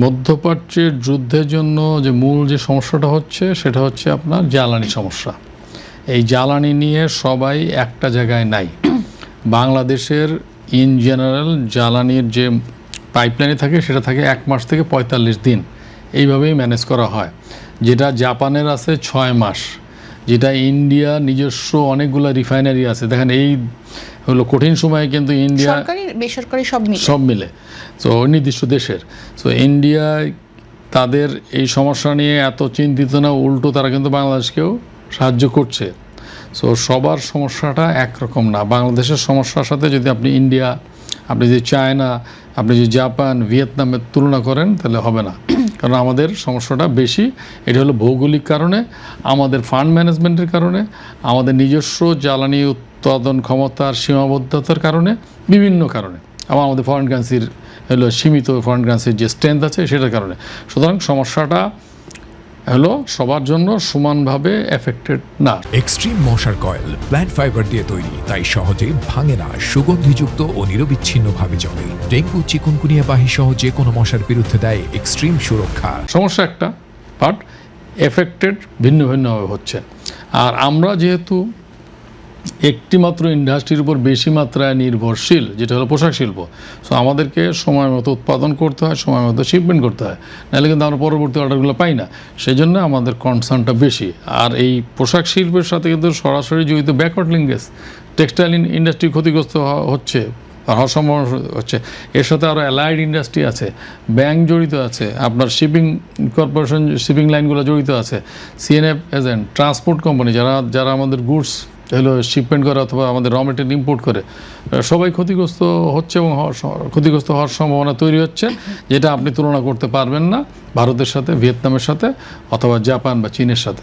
মধ্যপ্রাচ্যের যুদ্ধের জন্য যে মূল যে সমস্যাটা হচ্ছে সেটা হচ্ছে আপনার জ্বালানি সমস্যা। এই জ্বালানি নিয়ে সবাই একটা জায়গায় নাই। বাংলাদেশের ইন জেনারেল জ্বালানির যে পাইপলাইনে থাকে সেটা থাকে 1 মাস থেকে 45 দিন, এইভাবেই ম্যানেজ করা হয়। যেটা জাপানের আছে 6 মাস, যেটা ইন্ডিয়া নিজস্ব অনেকগুলো রিফাইনারি আছে। দেখেন এই হলো কঠিন সময়ে কিন্তু ইন্ডিয়া সরকারি বেসরকারি সব মিলে তো নির্দিষ্ট দেশের। তো ইন্ডিয়ায় তাদের এই সমস্যা নিয়ে এত চিন্তিত না, উল্টো তারা কিন্তু বাংলাদেশকেও সাহায্য করছে। সো সবার সমস্যাটা একরকম না। বাংলাদেশের সমস্যার সাথে যদি আপনি ইন্ডিয়া, আপনি যদি চায়না, আপনি যদি জাপান, ভিয়েতনামের তুলনা করেন তাহলে হবে না, কারণ আমাদের সমস্যাটা বেশি। এটা হলো ভৌগোলিক কারণে, আমাদের ফান্ড ম্যানেজমেন্টের কারণে, আমাদের নিজস্ব জ্বালানি উৎপাদন ক্ষমতার সীমাবদ্ধতার কারণে, বিভিন্ন কারণে, আমাদের ফরেন কারেন্সির হলো সীমিত ফরেন কারেন্সির যে স্ট্রেংথ আছে সেটার কারণে। সুতরাং সমস্যাটা হলো সবার জন্য সমানভাবে এফেক্টেড না। এক্সট্রিম মশার কয়েল প্ল্যান্ট ফাইবার দিয়ে তৈরি, তাই সহজে ভাঙে না, সুগন্ধিযুক্ত ও নিরবিচ্ছিন্নভাবে জ্বলে। ডেঙ্গু, চিকুনগুনিয়া বাহি সহ যে কোনো মশার বিরুদ্ধে দেয় এক্সট্রিম সুরক্ষা। সমস্যা একটা, বাট এফেক্টেড ভিন্ন ভিন্নভাবে হচ্ছে। আর আমরা যেহেতু একটি মাত্র ইন্ডাস্ট্রির উপর বেশি মাত্রায় নির্ভরশীল, যেটা হলো পোশাক শিল্প, সো আমাদেরকে সময় মতো উৎপাদন করতে হয়, সময় মতো শিপমেন্ট করতে হয়, নাহলে কিন্তু আমরা পরবর্তী অর্ডারগুলো পাই না। সেই জন্য আমাদের কনসার্নটা বেশি। আর এই পোশাক শিল্পের সাথে কিন্তু সরাসরি জড়িত ব্যাকওয়ার্ড লিঙ্কেজ, টেক্সটাইল ইন্ডাস্ট্রি ক্ষতিগ্রস্ত হচ্ছে, হওয়ার সম্ভাবনা হচ্ছে। এর সাথে আরও অ্যালাইড ইন্ডাস্ট্রি আছে, ব্যাংক জড়িত আছে, আপনার শিপিং কর্পোরেশন, শিপিং লাইনগুলো জড়িত আছে, সিএনএফ এজেন্ট, ট্রান্সপোর্ট কোম্পানি, যারা আমাদের গুডস হলো শিপমেন্ট করে অথবা আমাদের র মেটেরিয়াল ইম্পোর্ট করে, সবাই ক্ষতিগ্রস্ত হচ্ছে এবং ক্ষতিগ্রস্ত হওয়ার সম্ভাবনা তৈরি হচ্ছে, যেটা আপনি তুলনা করতে পারবেন না ভারতের সাথে, ভিয়েতনামের সাথে অথবা জাপান বা চীনের সাথে।